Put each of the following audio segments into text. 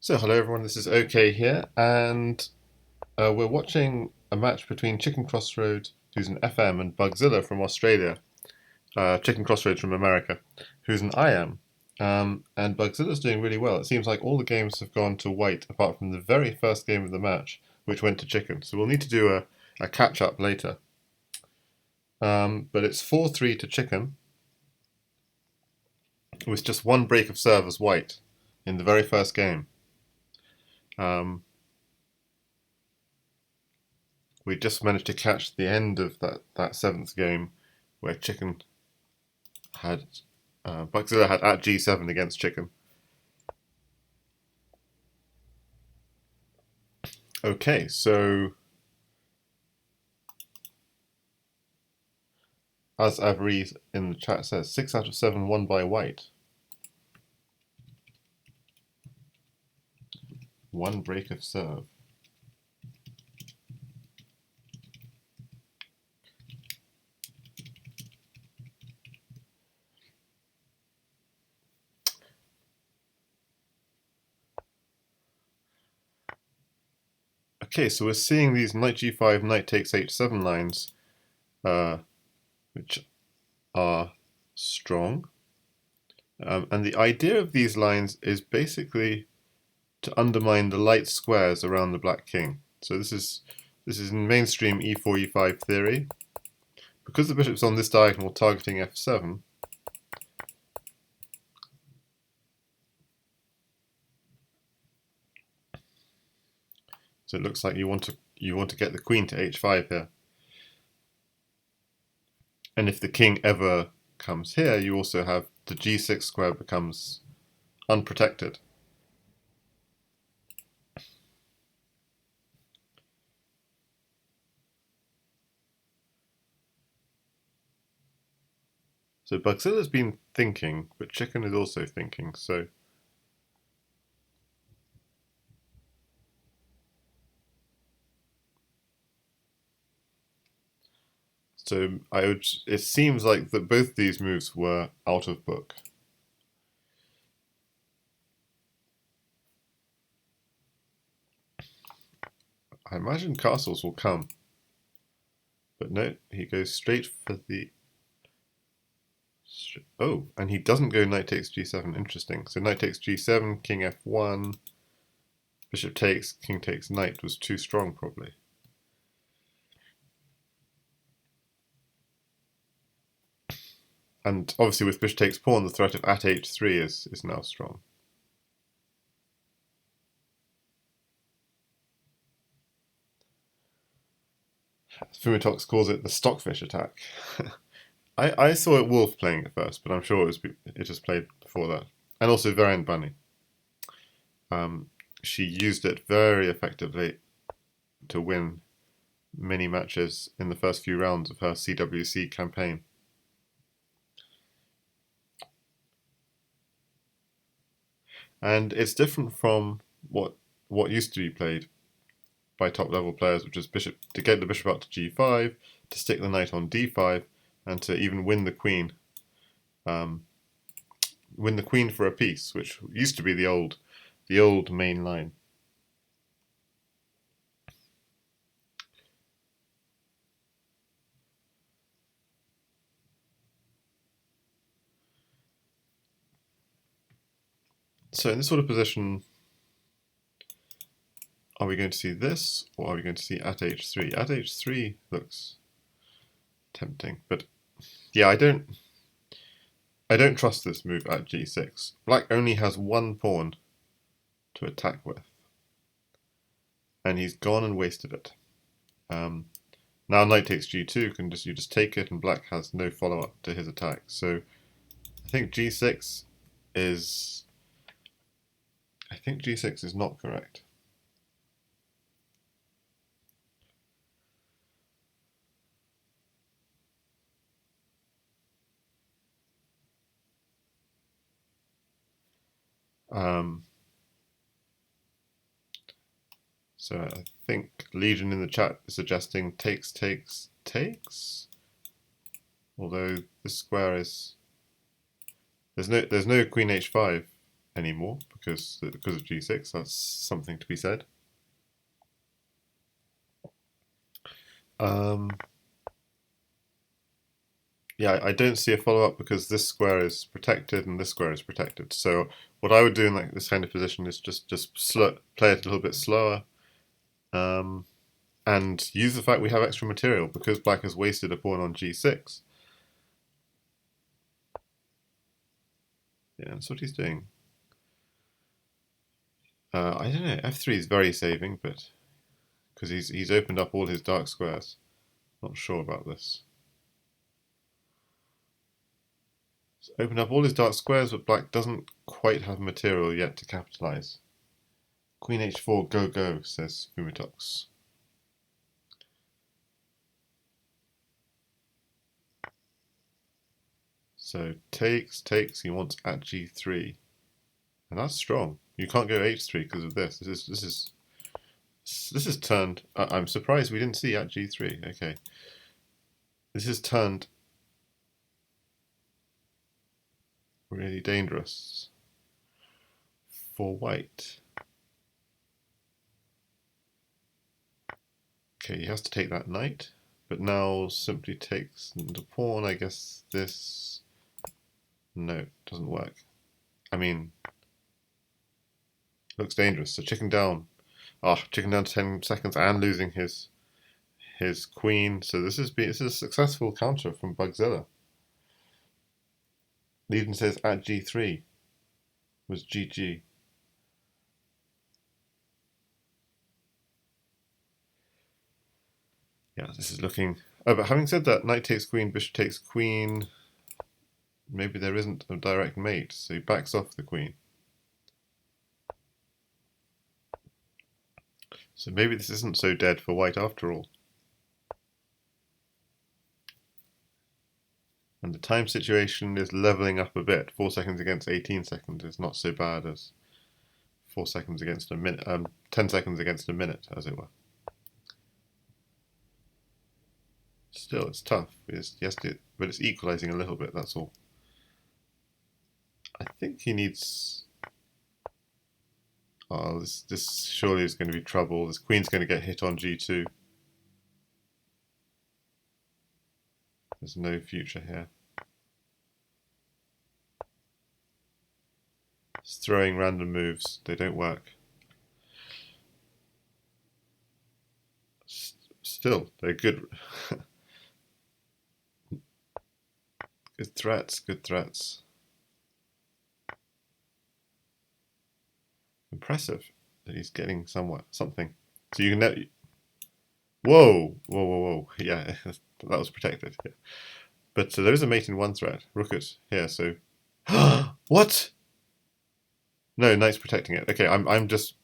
So hello everyone, this is OK here, and we're watching a match between Chicken Crossroad, who's an FM, and Bugzilla from Australia. Chicken Crossroads from America, who's an IM. And Bugzilla's doing really well. It seems like all the games have gone to white, apart from the very first game of the match, which went to Chicken. So we'll need to do a catch-up later. But it's 4-3 to Chicken, with just one break of serve as white in the very first game. We just managed to catch the end of that seventh game where Chicken had Bugzilla had at G7 against Chicken. Okay, so as Avery in the chat says, 6 out of 7 won by white. One break of serve. Okay, so we're seeing these knight g5, knight takes h7 lines, which are strong. And the idea of these lines is basically to undermine the light squares around the black king. So this is mainstream e4, e5 theory. Because the bishop's on this diagonal targeting f7, so it looks like you want to get the queen to h5 here. And if the king ever comes here, you also have the g6 square becomes unprotected. So Bugzilla's been thinking, but Chicken is also thinking, so it seems like that both these moves were out of book. I imagine castles will come. But no, he goes straight for the... Oh, and he doesn't go knight takes g7. Interesting. So knight takes g7, king f1, bishop takes, king takes knight was too strong probably. And obviously with bishop takes pawn, the threat of at h3 is now strong. Fumitox calls it the Stockfish Attack. I saw it Wolf playing it first, but I'm sure it was played before that. And also Variant Bunny. She used it very effectively to win many matches in the first few rounds of her CWC campaign. And it's different from what used to be played by top level players, which is bishop to get the bishop up to g5, to stick the knight on d5, and to even win the queen. Win the queen for a piece, which used to be the old main line. So in this sort of position, are we going to see this, or are we going to see at h3? At h3 looks tempting, but yeah, I don't trust this move at g6. Black only has one pawn to attack with, and he's gone and wasted it. Now knight takes g2, you just take it, and black has no follow-up to his attack. So I think g6 is not correct. So I think Legion in the chat is suggesting takes. Although this square is there's no queen h5 anymore because of g6. That's something to be said. Yeah, I don't see a follow-up because this square is protected and this square is protected. So what I would do in like this kind of position is just play it a little bit slower, and use the fact we have extra material because black has wasted a pawn on g6. Yeah, that's what he's doing. I don't know. f3 is very saving, but because he's opened up all his dark squares. Not sure about this. He's opened up all his dark squares, but black doesn't quite have material yet to capitalize. Queen h4, go go, says Fumitox. So takes, he wants at g3. And that's strong. You can't go h3 because of this. This is turned. I'm surprised we didn't see at g3. Okay. This is turned really dangerous for white. Okay, he has to take that knight, but now simply takes the pawn. I guess this... No, doesn't work. I mean, looks dangerous. So chicken down. Chicken down to 10 seconds and losing his queen. So this is a successful counter from Bugzilla. Leading says at g3 was GG. Yeah, this is looking... Oh, but having said that, knight takes queen, bishop takes queen. Maybe there isn't a direct mate, so he backs off the queen. So maybe this isn't so dead for white after all. And the time situation is leveling up a bit. 4 seconds against 18 seconds is not so bad as 4 seconds against a minute, 10 seconds against a minute, as it were. Still, it's tough. But it's equalizing a little bit, that's all. I think he needs... Oh, this surely is going to be trouble. This queen's going to get hit on g2. There's no future here. It's throwing random moves. They don't work. Still, they're good. Good threats, good threats. Impressive that he's getting something. So you can whoa. Yeah, that was protected. Yeah. But there is a mate in one threat. Rook at here, so what? No, knight's protecting it. Okay, I'm just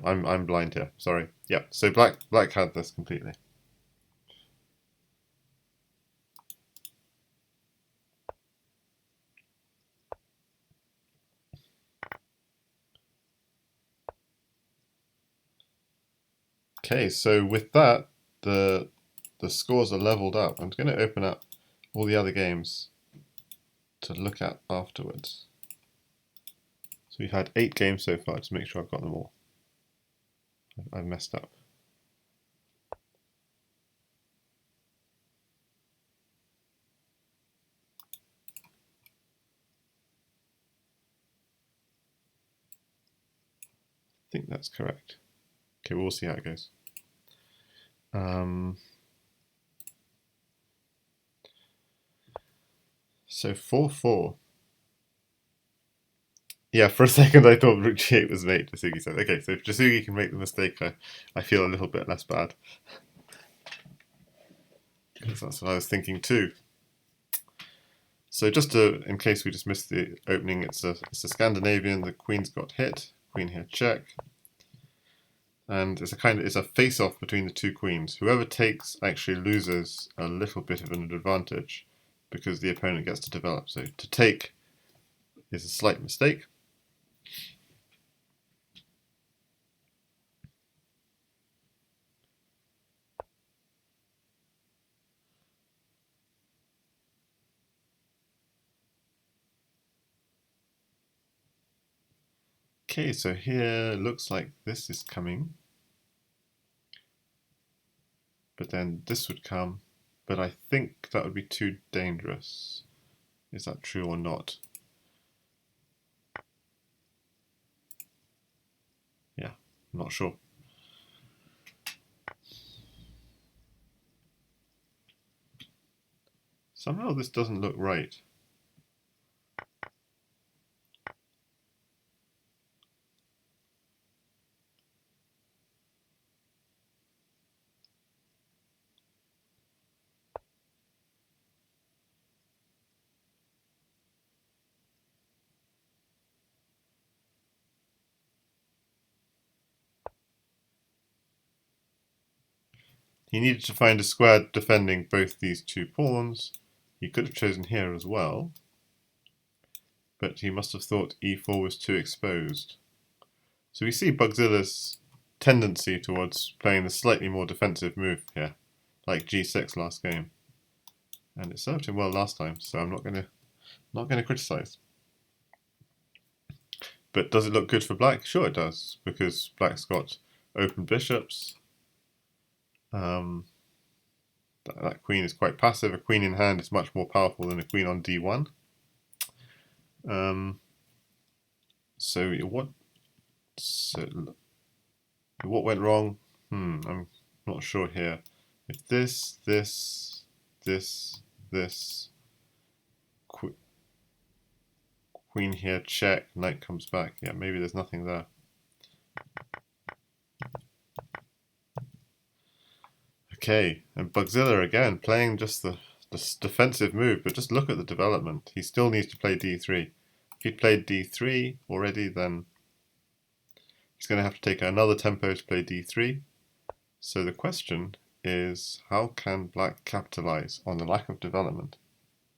I'm blind here. Sorry. Yeah, so black had this completely. Okay, so with that, the scores are leveled up. I'm going to open up all the other games to look at afterwards. So we've had 8 games so far, to make sure I've got them all. I've messed up. I think that's correct. Okay, we'll see how it goes. So 4-4. Yeah, for a second I thought Rook G8 was mate, Jasugi said. Okay, so if Jasugi can make the mistake, I feel a little bit less bad. Because that's what I was thinking too. So just in case we just missed the opening, it's a Scandinavian. The queen's got hit. Queen here check. And it's a face-off between the two queens. Whoever takes actually loses a little bit of an advantage because the opponent gets to develop. So to take is a slight mistake. Okay, so here looks like this is coming. But then this would come. But I think that would be too dangerous. Is that true or not? Yeah, I'm not sure. Somehow this doesn't look right. He needed to find a square defending both these two pawns. He could have chosen here as well, but he must have thought e4 was too exposed. So we see Bugzilla's tendency towards playing the slightly more defensive move here, like g6 last game. And it served him well last time, so I'm not gonna criticize. But does it look good for black? Sure it does, because black's got open bishops. That queen is quite passive. A queen in hand is much more powerful than a queen on d1. So what went wrong? I'm not sure here. If this, queen here, check, knight comes back. Yeah, maybe there's nothing there. Okay, and Bugzilla again, playing just the defensive move, but just look at the development. He still needs to play d3. If he played d3 already, then he's going to have to take another tempo to play d3. So the question is, how can black capitalize on the lack of development?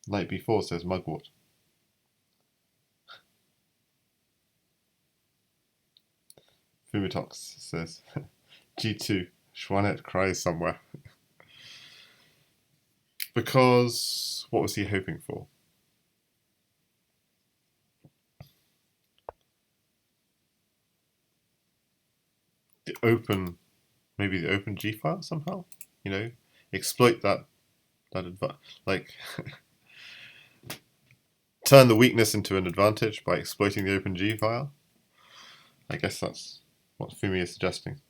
Knight b4 says mugwort. Fumitox says g2. Schwanet cries somewhere. Because what was he hoping for? Maybe the open G file somehow. You know, exploit that like turn the weakness into an advantage by exploiting the open G file. I guess that's what Fumi is suggesting.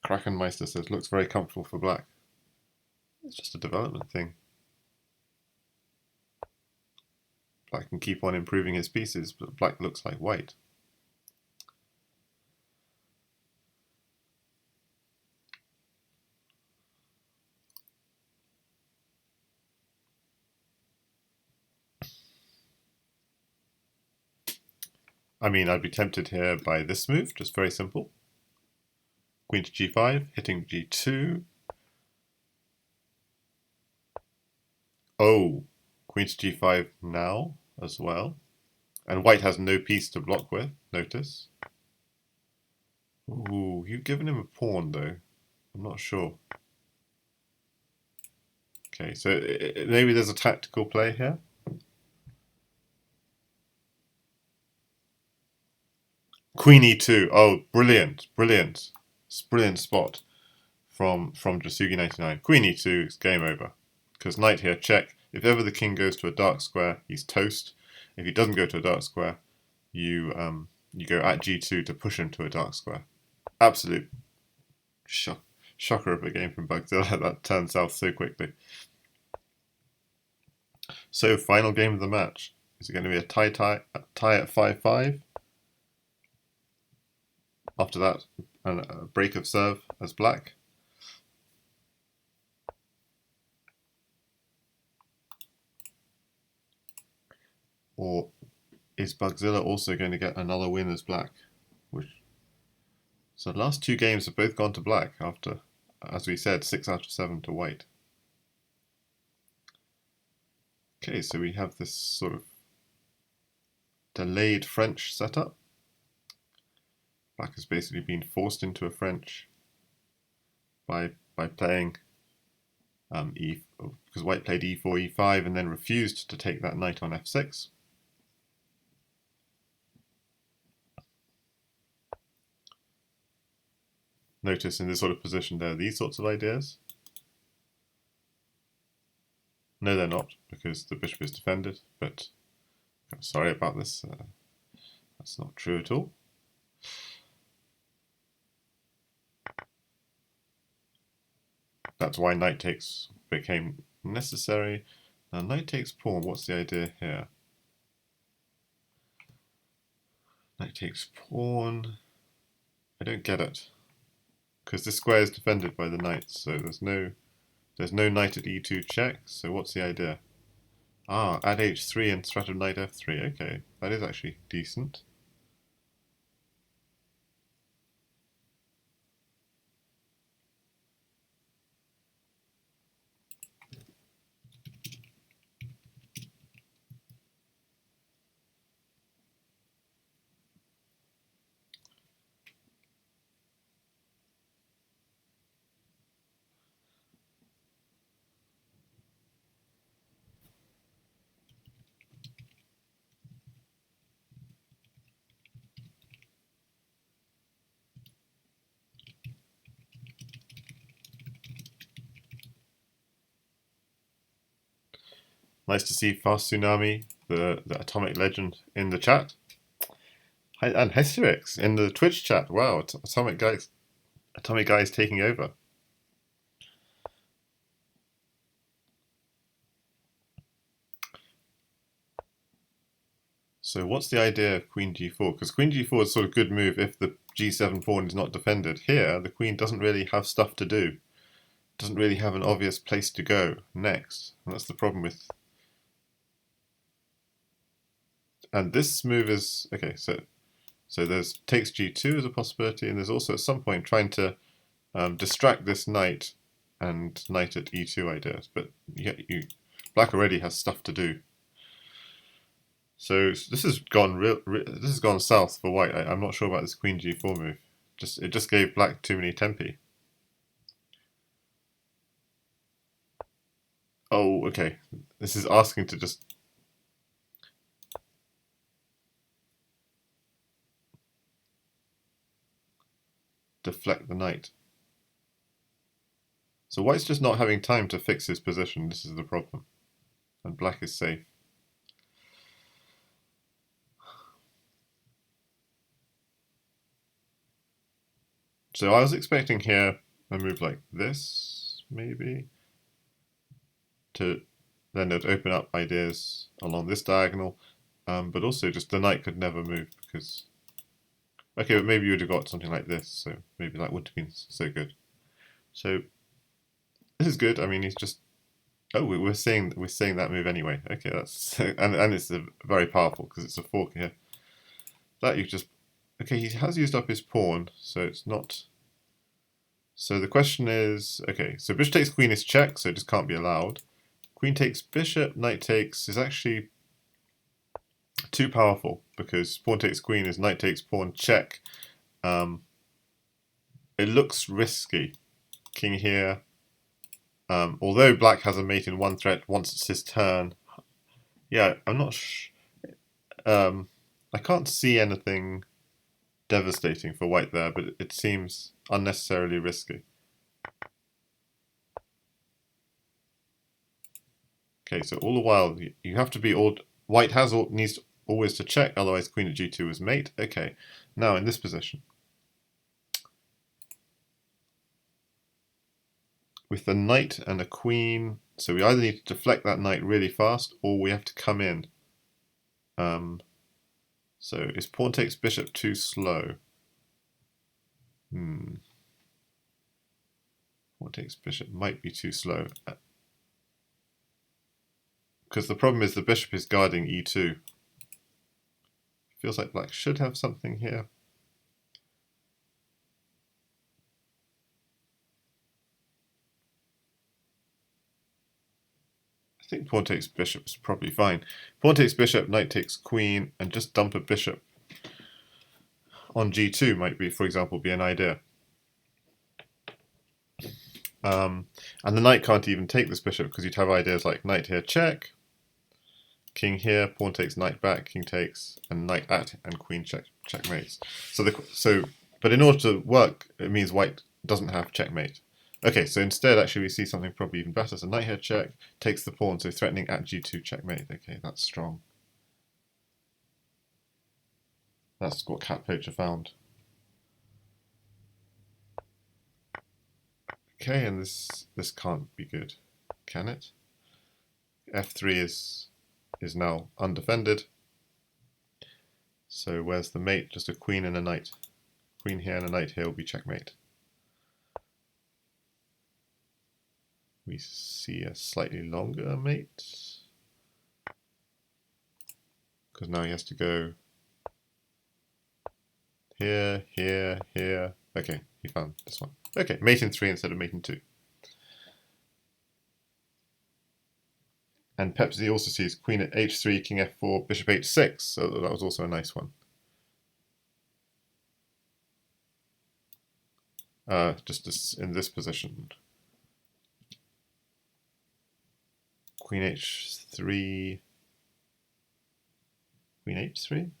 Krakenmeister says looks very comfortable for black. It's just a development thing. Black can keep on improving his pieces, but black looks like white. I mean, I'd be tempted here by this move, just very simple. Queen to g5, hitting g2. Oh, queen to g5 now as well. And white has no piece to block with, notice. Ooh, you've given him a pawn though. I'm not sure. Okay, so maybe there's a tactical play here. Queen e2. Oh, brilliant, brilliant. It's a brilliant spot from Jasugi99. Queen e2 is game over. Because knight here, check. If ever the king goes to a dark square, he's toast. If he doesn't go to a dark square, you go at g2 to push him to a dark square. Absolute shocker of a game from Bugzilla. That turned south so quickly. So, final game of the match. Is it going to be a tie at 5-5? After that, a break of serve as black. Or is Bugzilla also going to get another win as black? So the last two games have both gone to black after, as we said, 6 out of 7 to white. Okay, so we have this sort of delayed French setup. Black has basically been forced into a French by playing because white played e4, e5 and then refused to take that knight on f6. notice in this sort of position there are these sorts of ideas. No, they're not, because the bishop is defended, but I'm sorry about this. That's not true at all. That's why knight takes became necessary. Now knight takes pawn, what's the idea here? Knight takes pawn. I don't get it. Because this square is defended by the knight, so there's no knight at e2 check, so what's the idea? Ah, add h3 and threat of knight f3, okay. That is actually decent. Nice to see Fast Tsunami, the atomic legend, in the chat. And Hysterix in the Twitch chat. Wow, Atomic Guy is taking over. So what's the idea of Queen G4? Because Queen G4 is sort of a good move if the G7 pawn is not defended. Here, the Queen doesn't really have stuff to do. Doesn't really have an obvious place to go next. And that's the problem with... And this move is... Okay, so there's takes G2 as a possibility, and there's also at some point trying to distract this knight and knight at E2 ideas. But Black already has stuff to do. So this has gone south for White. I'm not sure about this Queen G4 move. It just gave Black too many tempi. Oh, okay. This is asking to just deflect the knight. So White's just not having time to fix his position. This is the problem. And Black is safe. So I was expecting here a move like this, maybe, to then it'd open up ideas along this diagonal, but also just the knight could never move because... Okay, but maybe you would have got something like this, so maybe that wouldn't have been so good. So this is good. I mean, he's just... Oh, we're seeing that move anyway. Okay, that's... and it's very powerful because it's a fork here. That you just... Okay, he has used up his pawn, so it's not... So the question is... Okay, so bishop takes queen is check, so it just can't be allowed. Queen takes bishop, knight takes is actually too powerful because pawn takes queen is knight takes pawn check. It looks risky. King here. Although Black has a mate in one threat once it's his turn. Yeah, I'm not I can't see anything devastating for White there, but it seems unnecessarily risky. Okay, so all the while you have to be White needs always to check, otherwise queen at G2 is mate. Okay, now in this position, with the knight and a queen, so we either need to deflect that knight really fast, or we have to come in. So is pawn takes bishop too slow? Pawn takes bishop might be too slow. Because the problem is the bishop is guarding e2. Feels like Black should have something here. I think pawn takes bishop is probably fine. Pawn takes bishop, knight takes queen, and just dump a bishop on g2 might be, for example, be an idea. And the knight can't even take this bishop because you'd have ideas like knight here check, king here, pawn takes knight back, king takes, and knight at and queen checkmates. But in order to work, it means White doesn't have checkmate. Okay, so instead actually we see something probably even better. So knight here check, takes the pawn, so threatening at g2 checkmate. Okay, that's strong. That's what Cat Poacher found. Okay, and this can't be good, can it? f3 is now undefended. So where's the mate? Just a queen and a knight. Queen here and a knight here will be checkmate. We see a slightly longer mate, because now he has to go here, here, here. Okay, he found this one. Okay, mate in 3 instead of mate in 2. And Pepsi also sees queen at h3, king f4, bishop h6, so that was also a nice one. Just in this position. Queen h3, queen h3.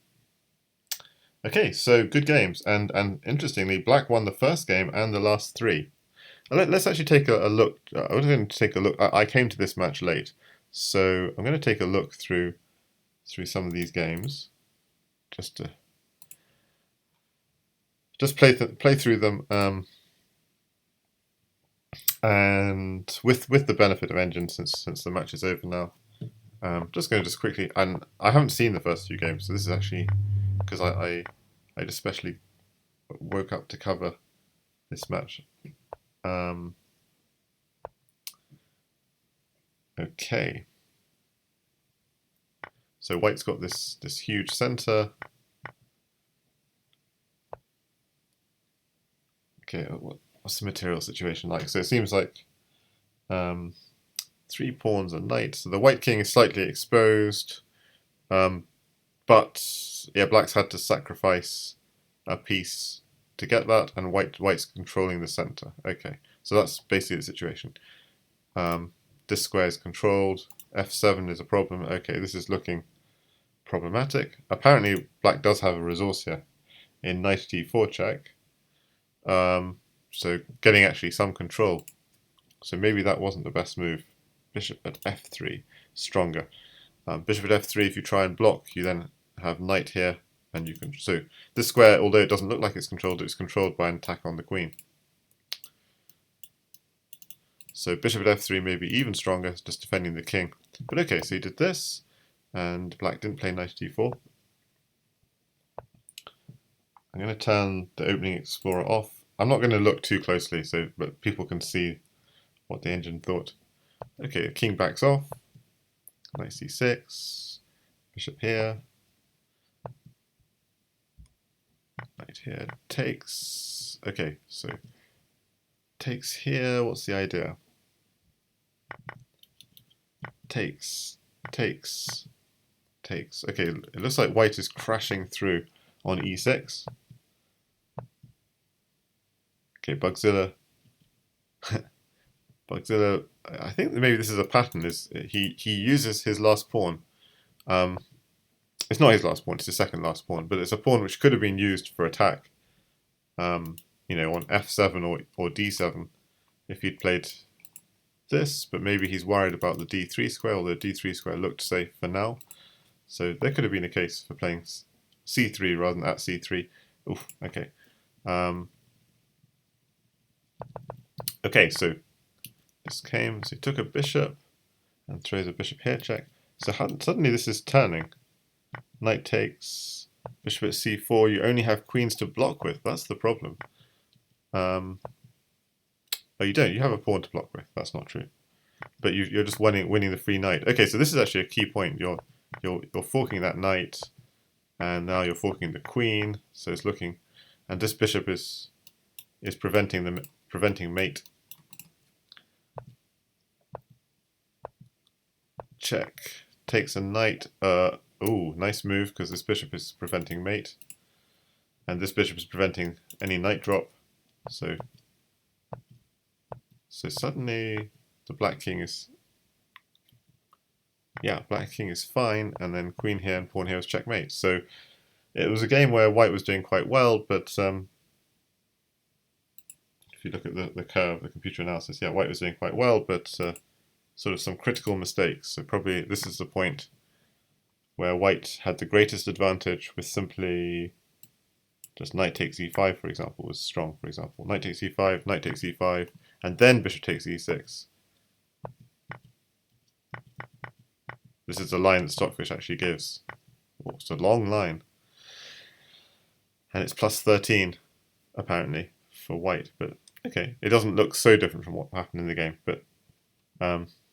Okay, so good games, and interestingly, Black won the first game and the last 3. Let's actually take a look. I was going to take a look. I came to this match late, so I'm going to take a look through some of these games, just to play through them, and with the benefit of engine, since the match is over now. Just going to just quickly, and I haven't seen the first 2 games, so this is actually because I especially woke up to cover this match. Okay. So White's got this huge center. Okay, what's the material situation like? So it seems like 3 pawns and knight. So the White king is slightly exposed, but yeah, Black's had to sacrifice a piece to get that, and White's controlling the center. Okay, so that's basically the situation. This square is controlled. f7 is a problem. Okay, this is looking problematic. Apparently, Black does have a resource here in knight d4 check. So getting actually some control. So maybe that wasn't the best move. Bishop at f3, stronger. Bishop at f3, if you try and block, you then have knight here, and you can. So this square, although it doesn't look like it's controlled by an attack on the queen. So bishop at f3 may be even stronger, just defending the king. But okay, so he did this, and Black didn't play knight d4. I'm going to turn the opening explorer off. I'm not going to look too closely, but people can see what the engine thought. Okay, the king backs off. Knight c6. Bishop here. Knight here takes. Okay, so takes here. What's the idea? Takes. Okay, it looks like White is crashing through on e6. Okay, Bugzilla. Bugzilla. I think maybe this is a pattern. Is he uses his last pawn? It's not his last pawn. It's his second last pawn, but it's a pawn which could have been used for attack. You know, on f7 or d7, if he'd played this. But maybe he's worried about the d3 square, although d3 square looked safe for now. So there could have been a case for playing c3 rather than at c3. Oof. Okay. Okay, so this came, so he took a bishop and throws a bishop here check. So suddenly this is turning. Knight takes, bishop at c4, you only have queens to block with, that's the problem. Oh, you don't, you have a pawn to block with, that's not true. But you're just winning the free knight. Okay, so this is actually a key point. You're forking that knight, and now you're forking the queen, so it's looking, and this bishop is preventing mate. Check. Takes a knight. Ooh, nice move, because this bishop is preventing mate. And this bishop is preventing any knight drop. So suddenly the black king is... Yeah, black king is fine, and then queen here and pawn here is checkmate. So it was a game where white was doing quite well, but you look at the curve, the computer analysis, yeah, white was doing quite well, but sort of some critical mistakes. So probably this is the point where white had the greatest advantage with simply just knight takes e5, for example, was strong, for example. Knight takes e5, knight takes e5, and then bishop takes e6. This is a line that Stockfish actually gives. Oh, it's a long line. And it's plus 13, apparently, for white. But okay, it doesn't look so different from what happened in the game, but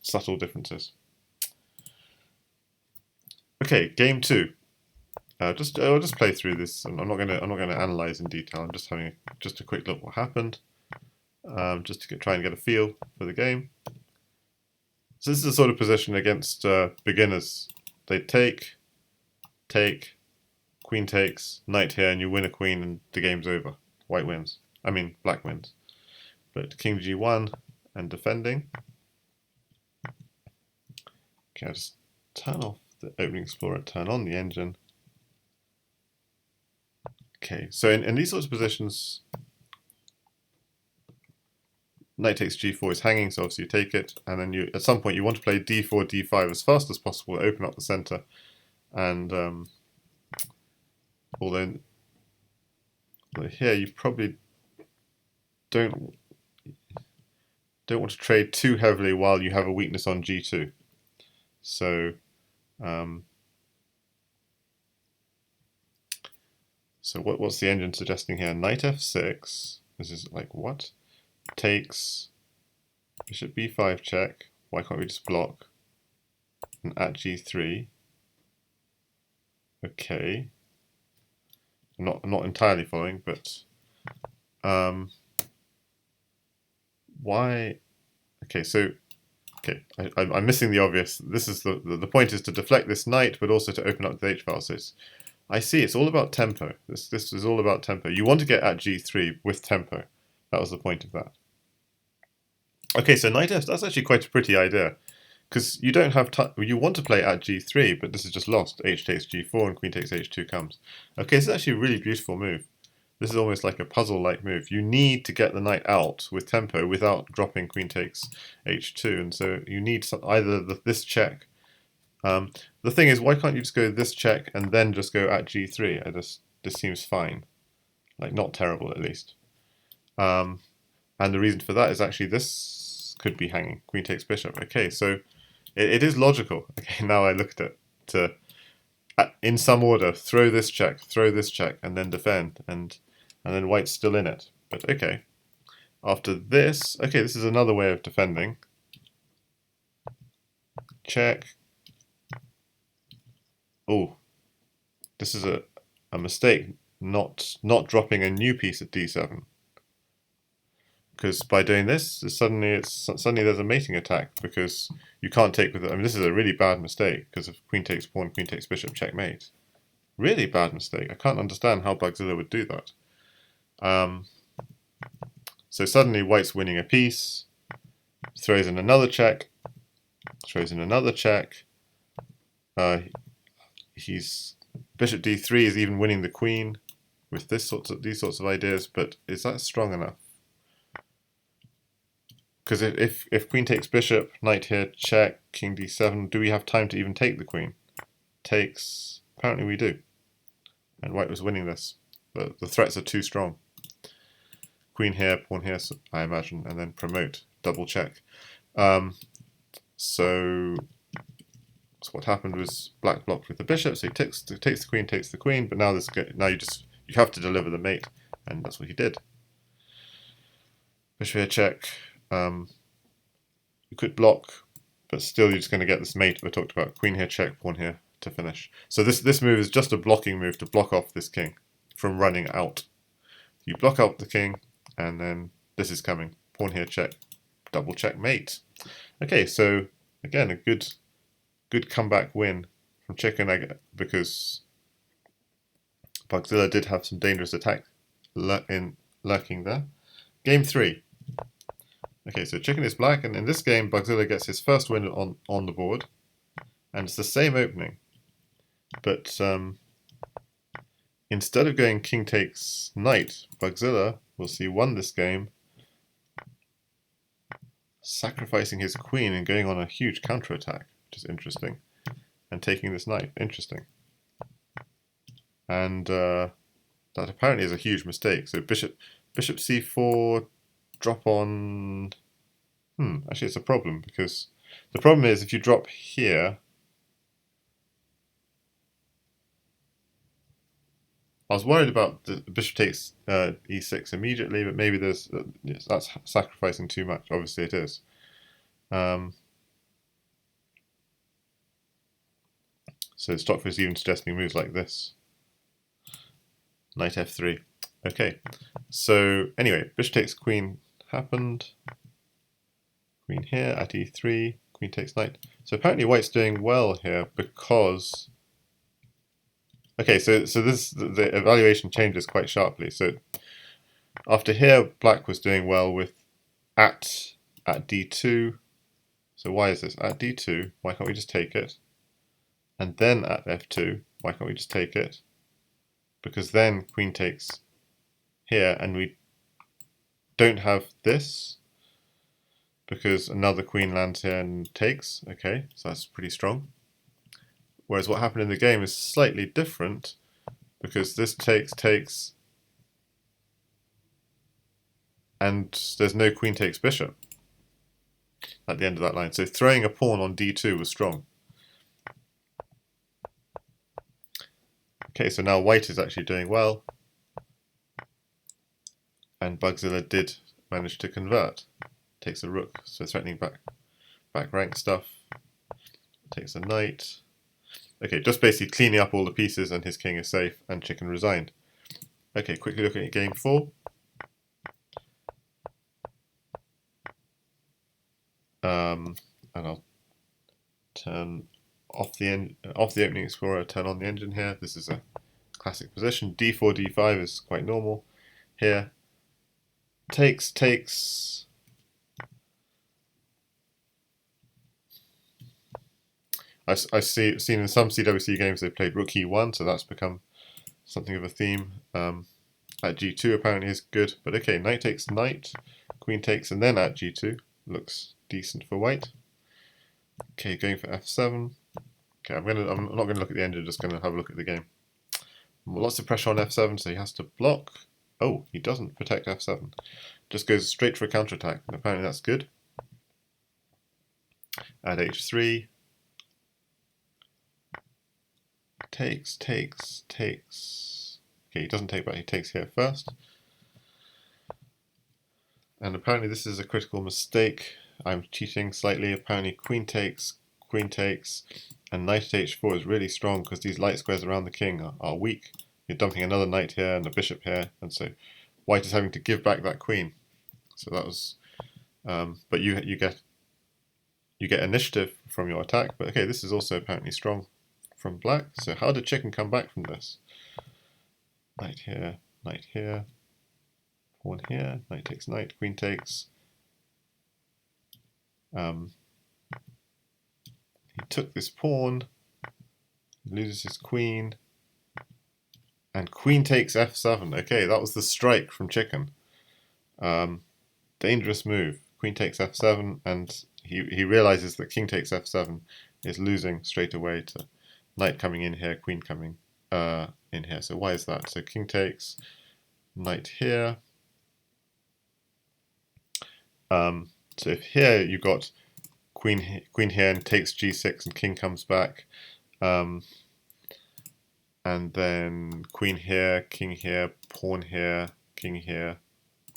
subtle differences. Okay, game 2. I'll just play through this. I'm not gonna analyze in detail. I'm just having a quick look what happened, just to try and get a feel for the game. So this is the sort of position against beginners. They take, queen takes, knight here, and you win a queen, and the game's over. White wins. I mean, black wins. But king g1 and defending. Okay, I'll just turn off the opening explorer, turn on the engine. Okay, so in these sorts of positions, knight takes g4 is hanging, so obviously you take it, and then you at some point you want to play d4, d5 as fast as possible, open up the center, and although here you probably don't want to trade too heavily while you have a weakness on g2. So what's the engine suggesting here? Knight f6. This is like what? Takes bishop b5 check. Why can't we just block? And at g3. Okay. I'm not entirely following, but why? Okay, so I'm missing the obvious. This is the point is to deflect this knight, but also to open up the h-file. So I see it's all about tempo. This is all about tempo. You want to get at g3 with tempo. That was the point of that. Okay, so knight f, that's actually quite a pretty idea, because you don't have you want to play at g3, but this is just lost. H takes g4 and queen takes h2 comes. Okay, this is actually a really beautiful move. This is almost like a puzzle-like move. You need to get the knight out with tempo without dropping queen takes h2, and so you need either this check. The thing is, why can't you just go this check and then just go at g3? This seems fine, like not terrible at least. And the reason for that is actually this could be hanging. Queen takes bishop. Okay, so it is logical. Okay, now I looked at it. In some order, throw this check, and then defend, and then white's still in it. But okay, after this, okay, this is another way of defending. Check. Oh, this is a mistake. Not dropping a new piece at d7. Because by doing this, suddenly there's a mating attack, because you can't take with it. I mean, this is a really bad mistake because of queen takes pawn, queen takes bishop, checkmate. Really bad mistake. I can't understand how Bugzilla would do that. So suddenly white's winning a piece, throws in another check, throws in another check. He's bishop d3 is even winning the queen with these sorts of ideas, but is that strong enough? Because if queen takes bishop, knight here, check, king d7, do we have time to even take the queen? Takes, apparently we do. And white was winning this. The threats are too strong. Queen here, pawn here, I imagine, and then promote, double check. So what happened was black blocked with the bishop, so he takes the queen, but now you have to deliver the mate, and that's what he did. Bishop here, check. You could block, but still you're just going to get this mate we talked about. Queen here, check, pawn here to finish. So this move is just a blocking move to block off this king from running out. You block out the king, and then this is coming. Pawn here, check, double check, mate. Okay, so again, a good comeback win from Chicken, because Bugzilla did have some dangerous attack lurking there. Game 3. Okay, so Chicken is black, and in this game, Bugzilla gets his first win on the board, and it's the same opening, but instead of going king takes knight, Bugzilla, we'll see, won this game sacrificing his queen and going on a huge counterattack, which is interesting, and taking this knight. Interesting. And that apparently is a huge mistake. So bishop c4, drop on... actually it's a problem, because the problem is if you drop here... I was worried about the bishop takes e6 immediately, but maybe that's sacrificing too much. Obviously it is. So Stockfish is even suggesting moves like this. Knight f3. Okay, so anyway, bishop takes queen happened. Queen here at e3, queen takes knight. So apparently white's doing well here because... Okay, so the evaluation changes quite sharply. So after here, black was doing well with at d2. So why is this? At d2, why can't we just take it? And then at f2, why can't we just take it? Because then queen takes here, and we don't have this, because another queen lands here and takes. Okay, so that's pretty strong. Whereas what happened in the game is slightly different, because this takes, and there's no queen takes bishop at the end of that line. So throwing a pawn on d2 was strong. Okay, so now white is actually doing well, and Bugzilla did manage to convert. Takes a rook, so threatening back rank stuff. Takes a knight. Okay, just basically cleaning up all the pieces, and his king is safe, and chicken resigned. Okay, quickly looking at game 4. And I'll turn off the opening explorer, turn on the engine here. This is a classic position. d4, d5 is quite normal here. Takes. I've seen in some CWC games they played rook e1, so that's become something of a theme. At g2 apparently is good, but okay, knight takes knight, queen takes, and then at g2 looks decent for white. Okay, going for f7. Okay, I'm not gonna look at the engine, just gonna have a look at the game. Lots of pressure on f7, so he has to block. Oh, he doesn't protect f7. Just goes straight for a counterattack, and apparently that's good. At h3. Takes. Okay, he doesn't take, but he takes here first. And apparently this is a critical mistake. I'm cheating slightly. Apparently queen takes, and knight at h4 is really strong because these light squares around the king are weak. You're dumping another knight here and a bishop here, and so white is having to give back that queen. So that was, but you get initiative from your attack. But okay, this is also apparently strong from black. So how did chicken come back from this? Knight here, pawn here, knight takes knight, queen takes. He took this pawn, loses his queen, and queen takes f7. Okay, that was the strike from chicken. Dangerous move. Queen takes f7, and he realizes that king takes f7 is losing straight away to knight coming in here, queen coming in here. So why is that? So king takes, knight here. So if here you got queen here and takes g6 and king comes back, and then queen here, king here, pawn here, king here.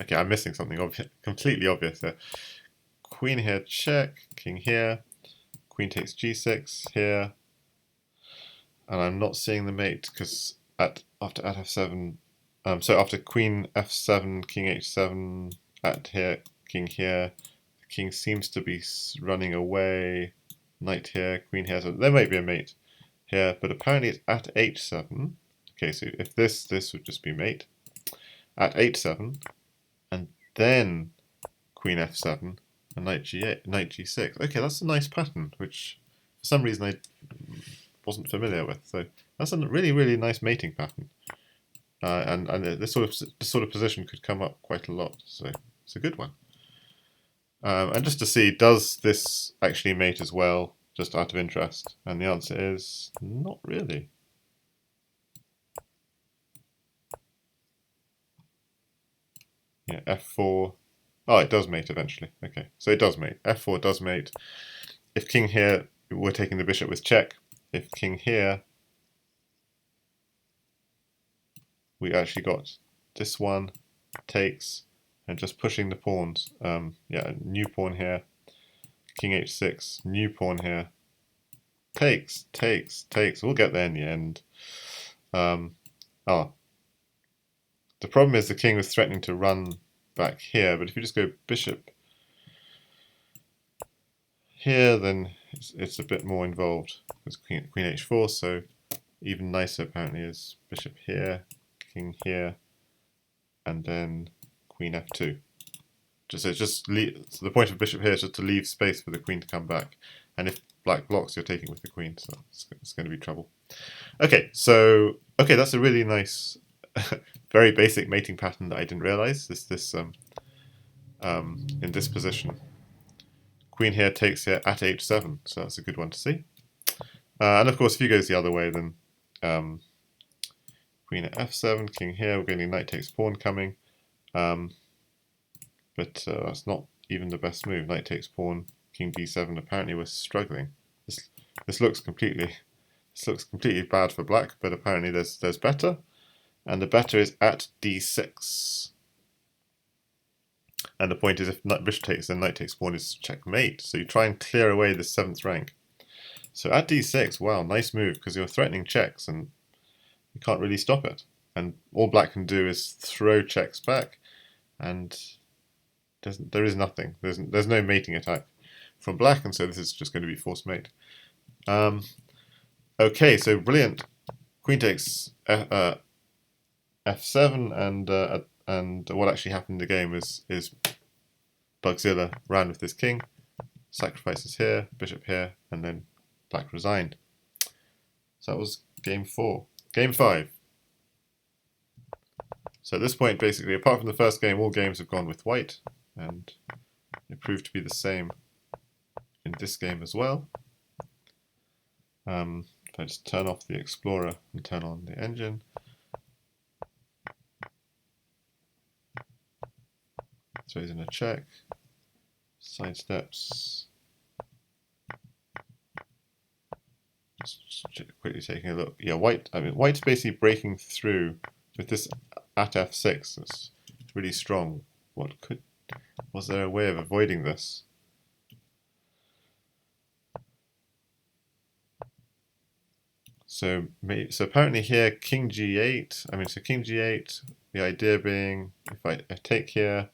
Okay, I'm missing something completely obvious here. Queen here, check, king here, queen takes g6 here, and I'm not seeing the mate because after f7, so after queen f7, king h7, at here, king here, the king seems to be running away, knight here, queen here, so there might be a mate here, but apparently it's at h7. Okay, so if this would just be mate, at h7, and then queen f7, and knight g8, knight g6. Okay, that's a nice pattern, which for some reason I wasn't familiar with. So that's a really nice mating pattern, and this sort of position could come up quite a lot. So it's a good one. And just to see, does this actually mate as well, just out of interest? And the answer is not really. Yeah, f4. Oh, it does mate eventually. Okay, so it does mate. f4 does mate. If king here, we're taking the bishop with check. If king here, we actually got this one takes, and just pushing the pawns. Yeah, new pawn here. King h6, new pawn here. Takes, takes, takes. We'll get there in the end. Oh, the problem is the king was threatening to run back here, but if you just go bishop here, then it's a bit more involved. It's queen h4, so even nicer apparently is bishop here, king here, and then queen f2. So the point of bishop here is just to leave space for the queen to come back, and if black blocks, you're taking with the queen, so it's going to be trouble. Okay, so that's a really nice, very basic mating pattern that I didn't realize. In this position, queen here takes here at h7, so that's a good one to see. And of course, if you goes the other way, then queen at f7, king here, we're getting knight takes pawn coming, but that's not even the best move. Knight takes pawn, king d7. Apparently, we're struggling. This looks completely bad for black, but apparently there's better, and the better is at d6. And the point is, if bishop takes, then knight takes pawn is checkmate. So you try and clear away the 7th rank. So at d6, wow, nice move, because you're threatening checks, and you can't really stop it. And all black can do is throw checks back, and there is nothing. There's no mating attack from black, and so this is just going to be forced mate. Okay, so brilliant. Queen takes f7, and what actually happened in the game is Bugzilla ran with this king, sacrifices here, bishop here, and then black resigned. So that was game 4. Game 5. So at this point, basically, apart from the first game, all games have gone with white, and it proved to be the same in this game as well. If I just turn off the Explorer and turn on the engine, throws in a check, sidesteps. Just quickly taking a look. Yeah, white's basically breaking through with this at f6. It's really strong. Was there a way of avoiding this? So apparently here, king g8. So king g8. The idea being, if I take here,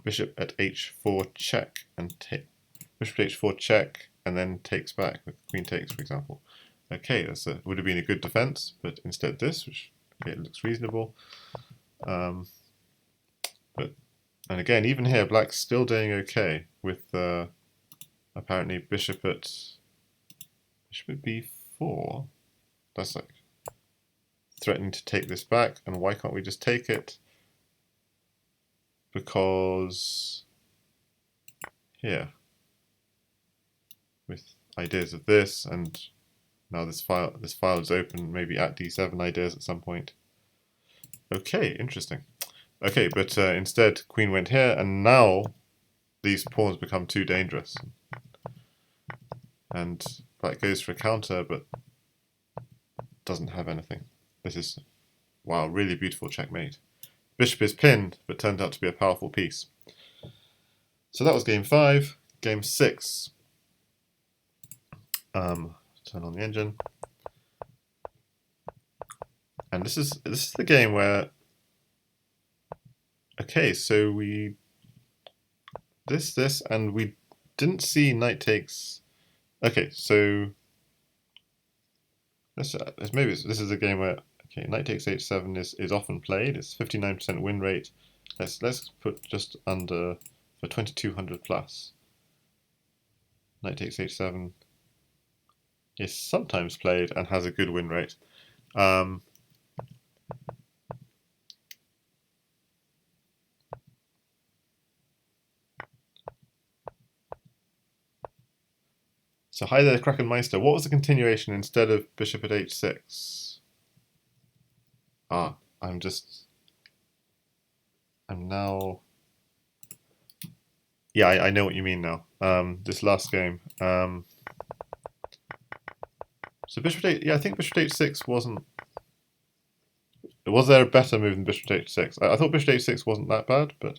bishop at h4 check, and take bishop at h4 check, and then takes back with queen takes, for example. Okay, would have been a good defense, but instead this, which it looks reasonable. And again, even here, black's still doing okay with apparently bishop at b4. That's like threatening to take this back, and why can't we just take it? Because here, with ideas of this, and now this file is open, maybe at d7 ideas at some point. Okay, interesting. Okay, but instead queen went here, and now these pawns become too dangerous. And black goes for a counter, but doesn't have anything. This is, wow, really beautiful checkmate. Bishop is pinned, but turned out to be a powerful piece. So that was game 5. Game 6. Turn on the engine. And this is the game where, okay, so we this, and we didn't see knight takes. Okay, so maybe this is a game where, okay, knight takes h7 is often played. It's 59% win rate. Let's put just under for 2200 plus. Knight takes h7 is sometimes played and has a good win rate. So hi there, Krakenmeister. What was the continuation instead of bishop at h6? Ah, I'm now... Yeah, I know what you mean now. This last game. So bishop at 8, yeah, I think bishop at h6 wasn't... Was there a better move than bishop at h6? I thought bishop at h6 wasn't that bad, but...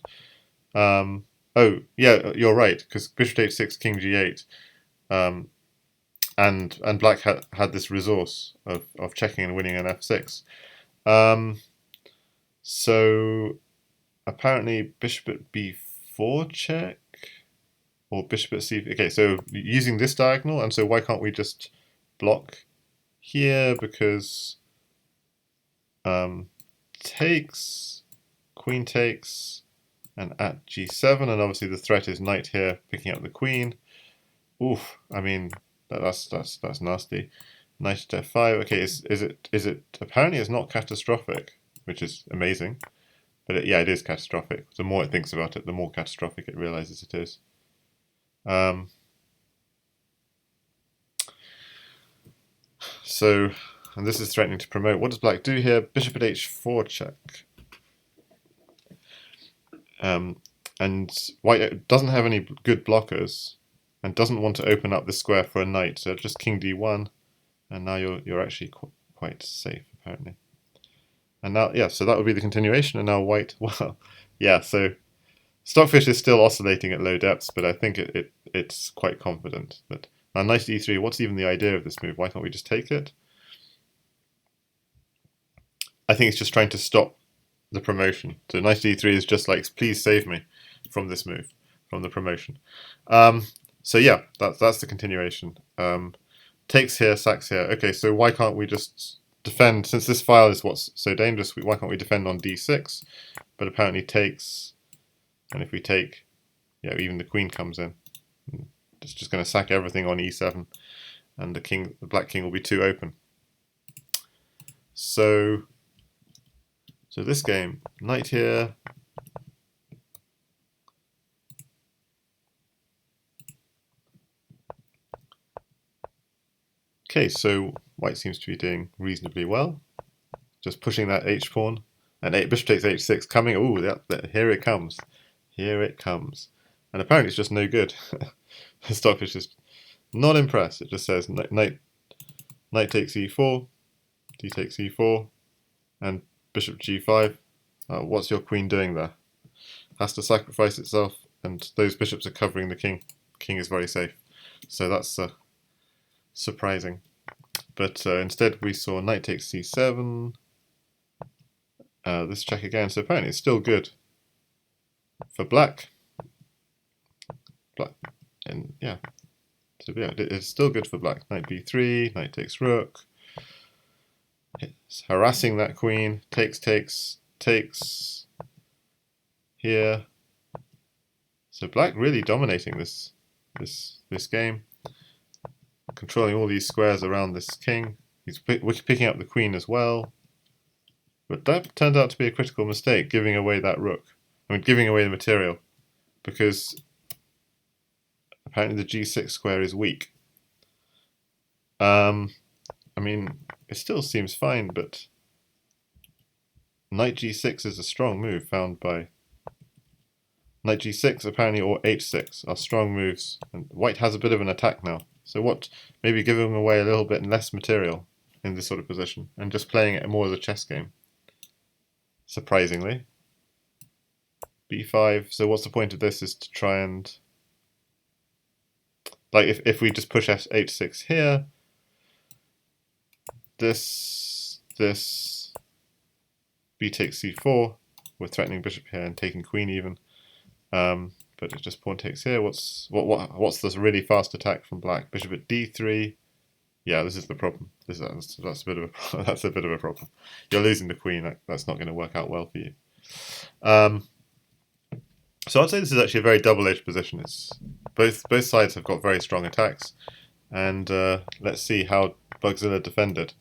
oh, yeah, you're right, because bishop at h6, king g8, and black had this resource of checking and winning an f6. So apparently bishop at b4 check, or bishop at c... Okay, so using this diagonal, and so why can't we just block here, because takes, queen takes, and at g7, and obviously the threat is knight here picking up the queen. Oof, I mean that's nasty. Knight at f5. Okay, is it? Apparently it's not catastrophic, which is amazing. But yeah, it is catastrophic. The more it thinks about it, the more catastrophic it realizes it is. So, and this is threatening to promote. What does black do here? Bishop at h4 check. And white doesn't have any good blockers, and doesn't want to open up this square for a knight. So just king d1, and now you're actually quite safe apparently. And now, yeah, so that would be the continuation. And now white, well, yeah. So Stockfish is still oscillating at low depths, but I think it's quite confident that now knight e3. What's even the idea of this move? Why can't we just take it? I think it's just trying to stop the promotion. So knight e3 is just like, please save me from this move, from the promotion. So yeah, that's the continuation. Takes here, sacks here. Okay, so why can't we just defend, since this file is what's so dangerous, why can't we defend on d6? But apparently takes, and if we take, yeah, even the queen comes in. It's just going to sack everything on e7, and the black king will be too open. So this game, knight here. Okay, so white seems to be doing reasonably well. Just pushing that h pawn, and bishop takes h6 coming. Ooh, here it comes. Here it comes. And apparently it's just no good. Stockfish is not impressed. It just says knight takes e4, d takes e4, and bishop g5. What's your queen doing there? Has to sacrifice itself, and those bishops are covering the king. King is very safe. So that's surprising. But instead we saw knight takes c7. This check again. So apparently it's still good for black. And yeah, so yeah, it's still good for black. Knight b3, knight takes rook. It's harassing that queen. Takes here. So black really dominating this game, controlling all these squares around this king. He's picking up the queen as well. But that turned out to be a critical mistake, giving away that rook. I mean, giving away the material, because apparently the g6 square is weak. I mean, it still seems fine, but knight g6 is a strong move found by... Knight g6 apparently, or h6 are strong moves, and white has a bit of an attack now. So what, maybe giving away a little bit less material in this sort of position, and just playing it more as a chess game. Surprisingly. b5, so what's the point of this is to try and... Like if we just push h6 here, this, b takes c4, we're threatening bishop here and taking queen even. But it's just pawn takes here. What's this really fast attack from black? Bishop at d3. Yeah, this is the problem. That's a bit of a that's a bit of a problem. You're losing the queen. That's not going to work out well for you. So I'd say this is actually a very double-edged position. It's both sides have got very strong attacks, and let's see how Bugzilla defended.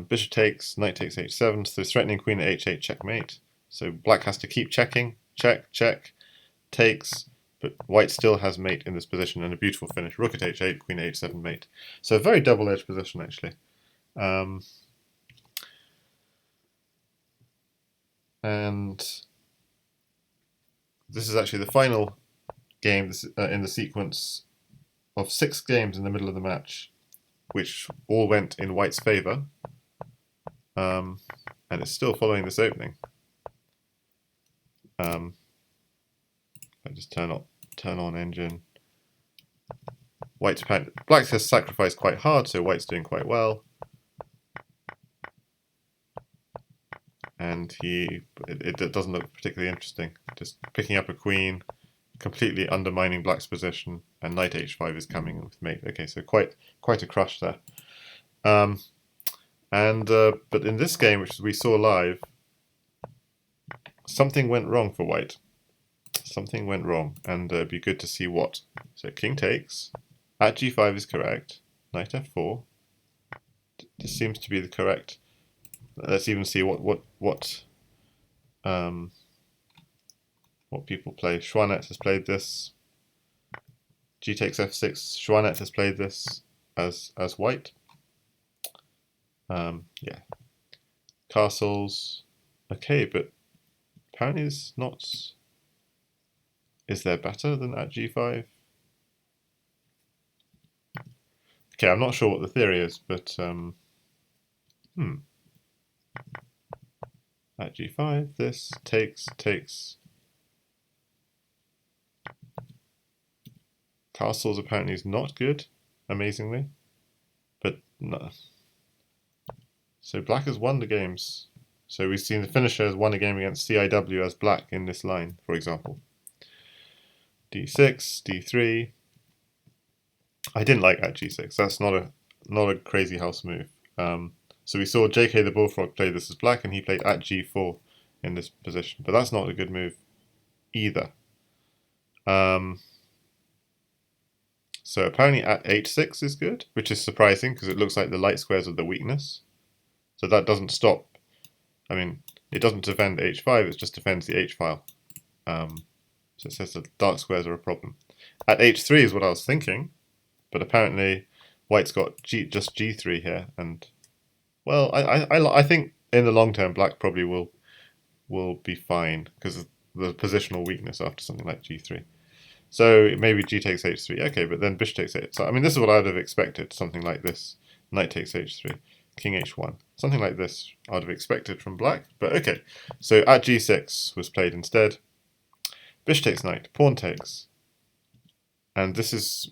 Bishop takes, knight takes h7, so threatening queen at h8 checkmate. So black has to keep checking, check, takes, but white still has mate in this position and a beautiful finish. Rook at h8, queen h7 mate. So a very double-edged position, actually. And this is actually the final game in the sequence of 6 games in the middle of the match, which all went in white's favour. And it's still following this opening. I just turn on engine. Black has sacrificed quite hard, so white's doing quite well. And it doesn't look particularly interesting. Just picking up a queen, completely undermining black's position, and knight h5 is coming with mate. Okay, so quite a crush there. But in this game, which we saw live, something went wrong for white. Something went wrong, and it'd be good to see what. So king takes, at g5 is correct, knight f4. This seems to be the correct. Let's even see what people play. Schwanet has played this. G takes f6. Schwanet has played this as white. Yeah. Castles. Okay, but apparently it's not. Is there better than at g5? Okay, I'm not sure what the theory is, but at g5, this takes. Castles apparently is not good, amazingly, but no. So black has won the games. So we've seen the finisher has won a game against CIW as black in this line, for example. d6, d3. I didn't like at g6. That's not a crazy house move. So we saw JK the Bullfrog play this as black, and he played at g4 in this position. But that's not a good move either. So apparently at h6 is good, which is surprising because it looks like the light squares are the weakness. So that doesn't stop. I mean, it doesn't defend h5, it just defends the h-file. So it says that dark squares are a problem. At h3 is what I was thinking, but apparently white's got just g3 here, and well, I think in the long term black probably will be fine because of the positional weakness after something like g3. So maybe g takes h3, okay, but then bishop takes h. So I mean, this is what I'd have expected, something like this. Knight takes h3, king h1, something like this I'd have expected from black, but okay. So at g6 was played instead. Bishop takes knight, pawn takes, and this is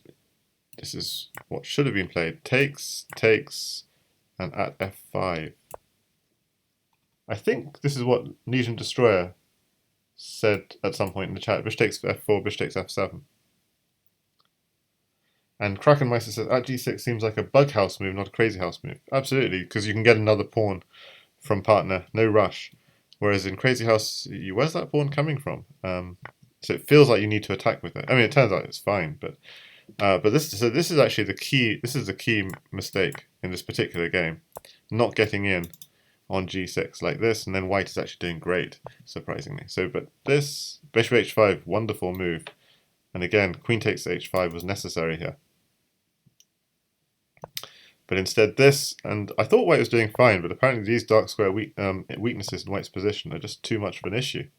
what should have been played. Takes, and at f5. I think this is what Legion Destroyer said at some point in the chat. Bishop takes f4, bishop takes f7. And Krakenmeister says at g6 seems like a bug house move, not a crazy house move. Absolutely, because you can get another pawn from partner, no rush. Whereas in Crazy House, where's that pawn coming from? So it feels like you need to attack with it. I mean, it turns out it's fine, but this is actually the key. This is the key mistake in this particular game, not getting in on g6 like this, and then white is actually doing great, surprisingly. So, but this bishop h5, wonderful move, and again, queen takes h5 was necessary here. But instead this, and I thought white was doing fine, but apparently these dark square weaknesses in white's position are just too much of an issue.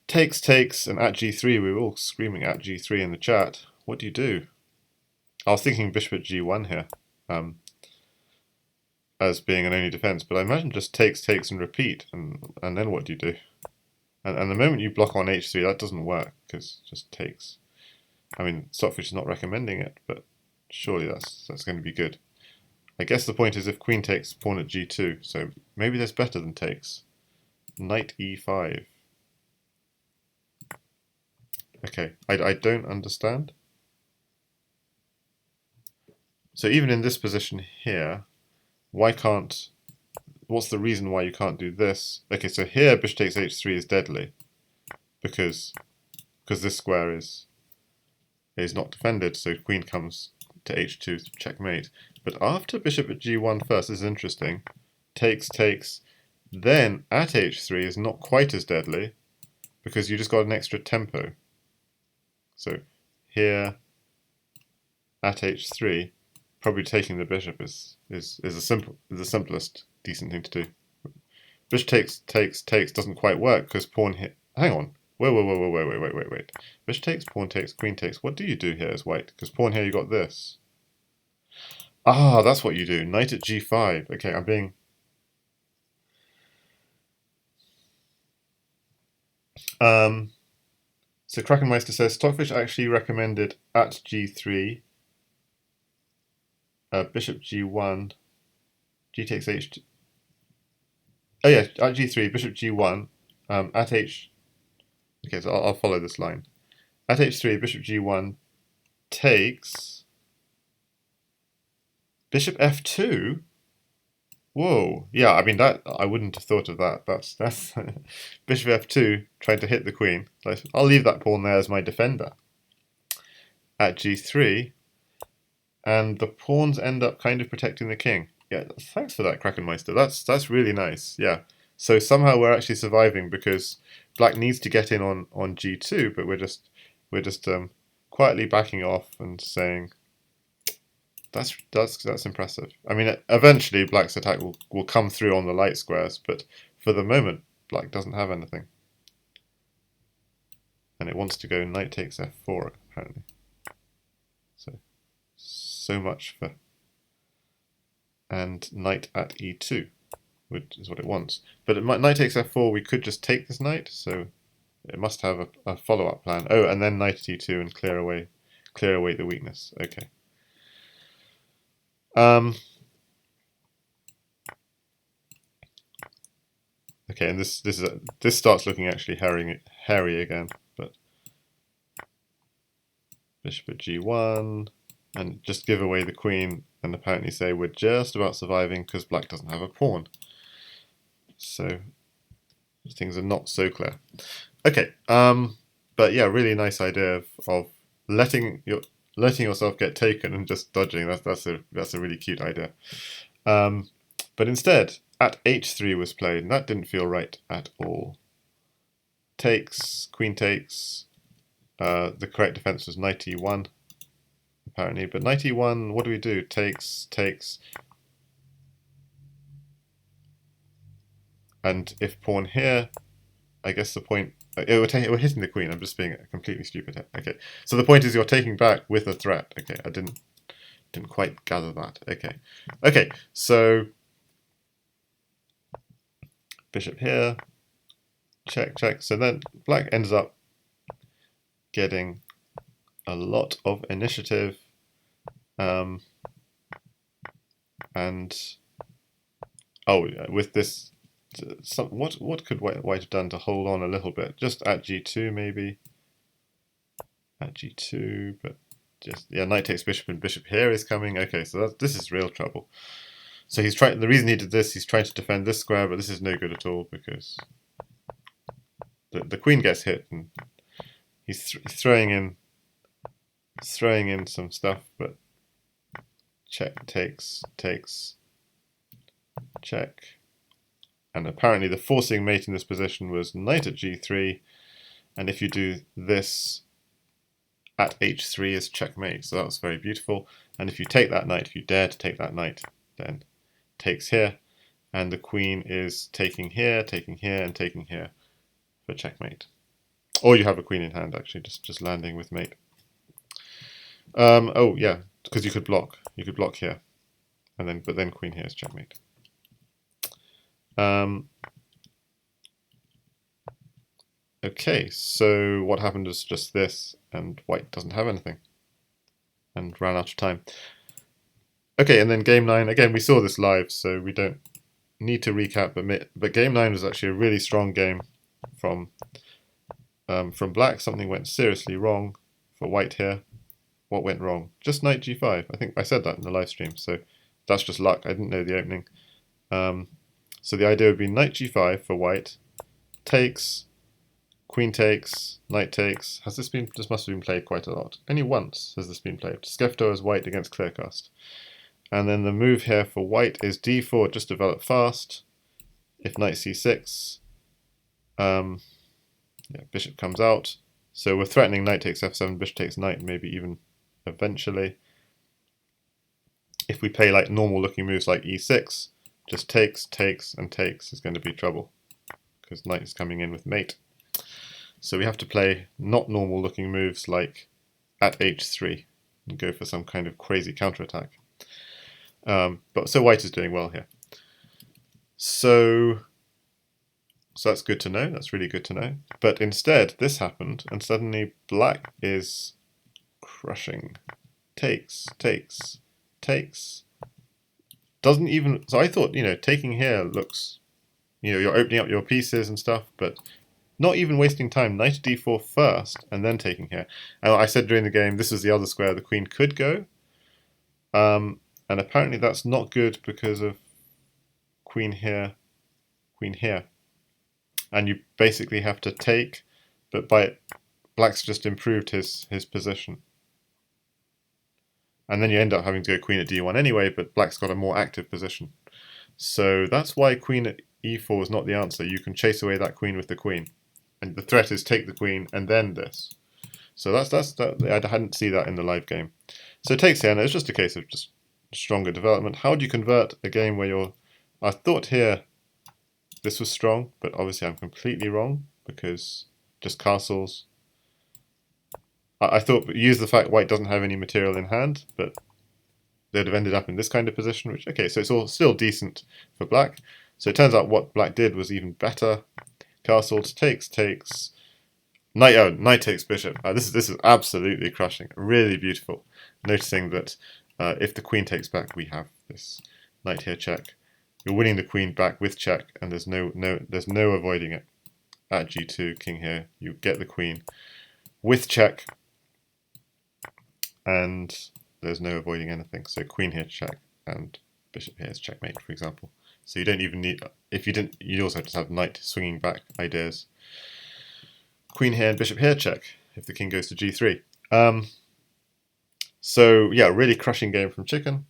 Takes, and at g3, we were all screaming at g3 in the chat. What do you do? I was thinking bishop at g1 here, as being an only defense, but I imagine just takes, and repeat, and then what do you do? And the moment you block on h3, that doesn't work, because it just takes. I mean, Stockfish is not recommending it, but surely that's going to be good. I guess the point is if queen takes, pawn at g2, so maybe there's better than takes. Knight e5. Okay, I don't understand. So even in this position here, why can't, what's the reason why you can't do this? Okay, so here bishop takes h3 is deadly, because this square is not defended, so queen comes to h2 to checkmate. But after bishop at g1 first, this is interesting, takes, then at h3 is not quite as deadly, because you just got an extra tempo. So here at h3, probably taking the bishop is the simplest decent thing to do. Bishop takes doesn't quite work because pawn hit. Hang on. Wait. Bishop takes, pawn takes, queen takes. What do you do here as white? Because pawn here you got this. Ah, that's what you do. Knight at g5. Okay, I'm being... So Krakenmeister says, Stockfish actually recommended at g3, bishop g1, g takes h2. Oh yeah, at g3, bishop g1, at h... Okay, so I'll follow this line. At h3, bishop g1 takes... Bishop f2? Whoa, yeah, I mean that I wouldn't have thought of that. That's Bishop f2 trying to hit the queen. So I'll leave that pawn there as my defender. At g3, and the pawns end up kind of protecting the king. Yeah, thanks for that, Krakenmeister. That's really nice. Yeah. So somehow we're actually surviving because black needs to get in on g2, but we're just quietly backing off and saying. That's impressive. I mean, eventually black's attack will come through on the light squares, but for the moment, black doesn't have anything. And it wants to go knight takes f4, apparently. So much for... And knight at e2 is what it wants. But at knight takes f4, we could just take this knight, so it must have a follow-up plan. Oh, and then knight at e2 and clear away the weakness. Okay. Okay, and this starts looking actually hairy again. But bishop at g1, and just give away the queen, and apparently say we're just about surviving because black doesn't have a pawn. So things are not so clear. Okay, but yeah, really nice idea of letting yourself get taken and just dodging. That's a really cute idea. But instead, at h3 was played, and that didn't feel right at all. Takes, queen takes. The correct defense was knight e1, apparently. But knight e1, what do we do? Takes. And if pawn here, I guess the point... we're hitting the queen. I'm just being completely stupid. Okay, so the point is you're taking back with a threat. Okay, I didn't quite gather that. Okay, so bishop here, check. So then black ends up getting a lot of initiative, and with this. What could white have done to hold on a little bit? Just at g2 maybe. At g2, but just knight takes bishop and bishop here is coming. Okay, so this is real trouble. So he's trying. The reason he did this, he's trying to defend this square, but this is no good at all because the queen gets hit, and he's throwing in some stuff, but check takes, check. And apparently the forcing mate in this position was knight at g3, and if you do this at h3 is checkmate, so that was very beautiful. And if you take that knight, if you dare to take that knight, then takes here, and the queen is taking here, and taking here for checkmate. Or you have a queen in hand, actually, just landing with mate. Oh yeah, because you could block here, and but then queen here is checkmate. Okay, so what happened is just this, and white doesn't have anything, and ran out of time. Okay, and then game 9, again we saw this live, so we don't need to recap, but game 9 was actually a really strong game from black. Something went seriously wrong for white here. What went wrong? Just knight g5. I think I said that in the live stream, so that's just luck. I didn't know the opening. So the idea would be knight g5 for white, takes, queen takes, knight takes. This must have been played quite a lot. Only once has this been played. Skefto as white against Clearcast. And then the move here for white is d4, just develop fast. If knight c6, bishop comes out. So we're threatening knight takes f7, bishop takes knight, maybe even eventually. If we play like normal looking moves like e6, just takes, takes, and takes is going to be trouble, because knight is coming in with mate. So we have to play not normal looking moves like at h3 and go for some kind of crazy counterattack. But so white is doing well here. So that's good to know. That's really good to know. But instead, this happened, and suddenly black is crushing. Takes, takes, takes. Doesn't even... So I thought, taking here looks... you're opening up your pieces and stuff, but not even wasting time. Knight to d4 first, and then taking here. And I said during the game, this is the other square the queen could go. And apparently that's not good because of queen here, queen here. And you basically have to take, but black's just improved his position. And then you end up having to go queen at d1 anyway, but black's got a more active position. So that's why queen at e4 is not the answer. You can chase away that queen with the queen. And the threat is take the queen and then this. So that's I hadn't seen that in the live game. So it takes here, and it's just a case of just stronger development. How do you convert a game where you're... I thought here this was strong, but obviously I'm completely wrong, because just castles. I thought use the fact white doesn't have any material in hand, but they'd have ended up in this kind of position, which, okay, so it's all still decent for black. So it turns out what black did was even better. Castle takes, takes, knight takes bishop. This is absolutely crushing, really beautiful. Noticing that if the queen takes back, we have this knight here check. You're winning the queen back with check, and there's no avoiding it. At g2, king here, you get the queen with check, and there's no avoiding anything. So queen here check, and bishop here is checkmate, for example. So you don't even need, if you didn't, you'd also just have knight swinging back ideas. Queen here and bishop here check, if the king goes to g3. So yeah, really crushing game from Chicken.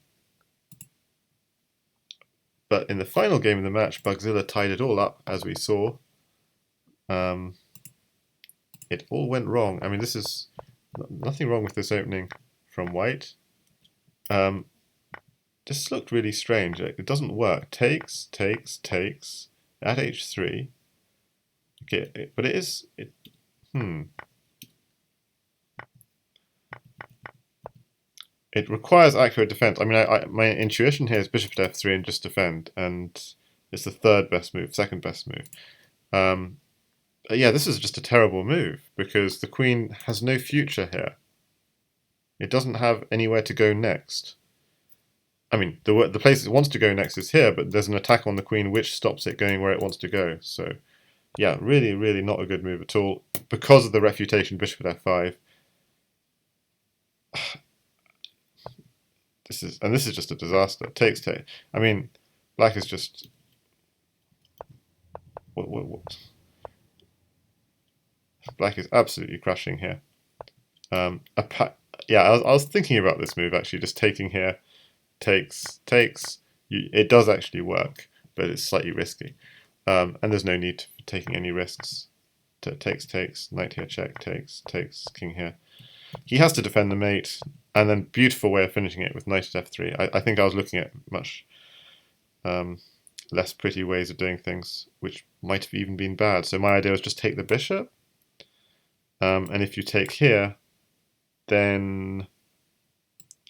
But in the final game of the match, Bugzilla tied it all up, as we saw. It all went wrong. I mean, this is nothing wrong with this opening from white. This looked really strange. It doesn't work. Takes, takes, takes at h3. Okay, but it is. It requires accurate defense. I mean, my intuition here is bishop at f3 and just defend, and it's the third best move, second best move. Yeah, this is just a terrible move because the queen has no future here. It doesn't have anywhere to go next. I mean, the place it wants to go next is here, but there's an attack on the queen which stops it going where it wants to go. So, yeah, really, really not a good move at all because of the refutation bishop at f5. This is just a disaster. Takes. I mean, black is just what? Black is absolutely crushing here. Yeah, I was thinking about this move actually, just taking here, takes. It does actually work, but it's slightly risky, and there's no need for taking any risks. Takes, knight here, check, takes, king here. He has to defend the mate, and then beautiful way of finishing it with knight at f3. I think I was looking at much less pretty ways of doing things, which might have even been bad. So my idea was just take the bishop, and if you take here, then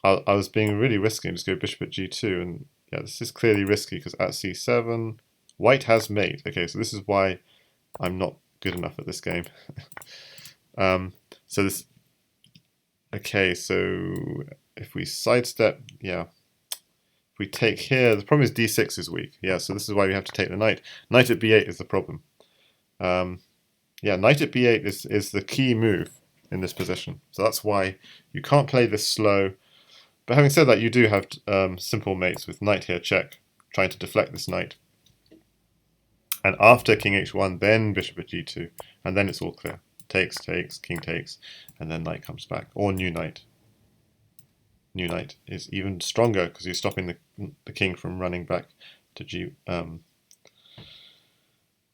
I was being really risky and just go bishop at g2, and yeah, this is clearly risky because at c7, white has mate. Okay, so this is why I'm not good enough at this game. So this. Okay, so if we sidestep, yeah, if we take here, the problem is d6 is weak. Yeah, so this is why we have to take the knight. Knight at b8 is the problem. Yeah, knight at b8 is the key move in this position. So that's why you can't play this slow. But having said that, you do have simple mates with knight here check, trying to deflect this knight. And after king h1, then bishop at g2, and then it's all clear. Takes, king takes, and then knight comes back, or new knight. New knight is even stronger because you're stopping the king from running back to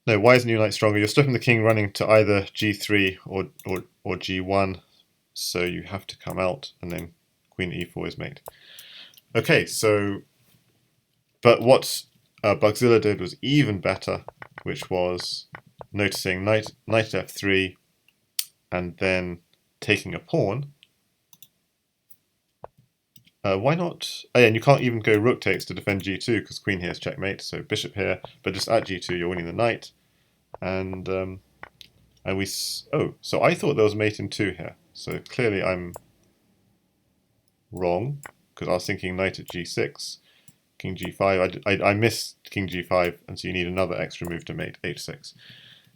No, why is new knight stronger? You're stopping the king running to either g3 or g1, so you have to come out, and then queen e4 is mate. Okay, so, but what Bugzilla did was even better, which was noticing knight f3, and then taking a pawn. Why not? Oh, yeah, and you can't even go rook takes to defend g2 because queen here is checkmate. So bishop here, but just at g2 you're winning the knight, and we. Oh, so I thought there was mate in 2 here. So clearly I'm wrong because I was thinking knight at g6, king g5. I missed king g5, and so you need another extra move to mate h6.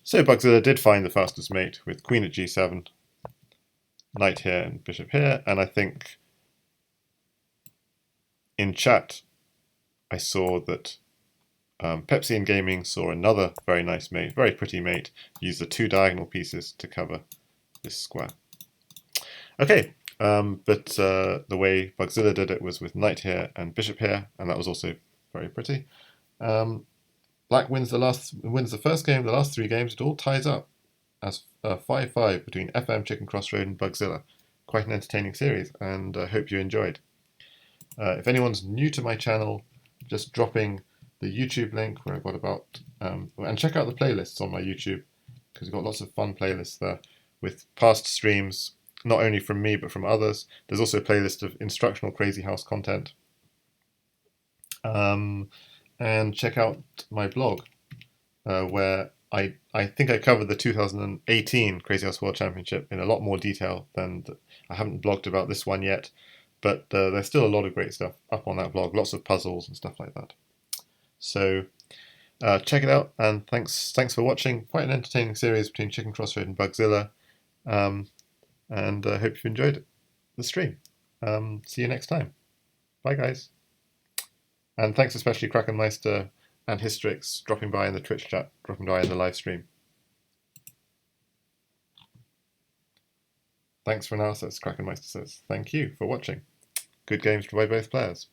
So Bugzilla did find the fastest mate with queen at g7, knight here and bishop here, and I think in chat I saw that Pepsi in Gaming saw another very nice mate, very pretty mate, use the 2 diagonal pieces to cover this square. Okay, but the way Bugzilla did it was with knight here and bishop here, and that was also very pretty. Black wins the first game. The last 3 games, it all ties up as 5-5 between FM, chickencrossroad, and Bugzilla. Quite an entertaining series, and I hope you enjoyed. If anyone's new to my channel, just dropping the YouTube link where I've got about, and check out the playlists on my YouTube, because we've got lots of fun playlists there with past streams, not only from me but from others. There's also a playlist of instructional Crazyhouse content. And check out my blog, where I think I covered the 2018 Crazyhouse World Championship in a lot more detail than I haven't blogged about this one yet, but there's still a lot of great stuff up on that blog, lots of puzzles and stuff like that. So check it out, and thanks for watching. Quite an entertaining series between Chickencrossroad and Bugzilla, and I hope you've enjoyed the stream. See you next time. Bye, guys. And thanks especially Krakenmeister and Hystrix dropping by in the Twitch chat, dropping by in the live stream. Thanks for analysis, Krakenmeister says. Thank you for watching. Good games by both players.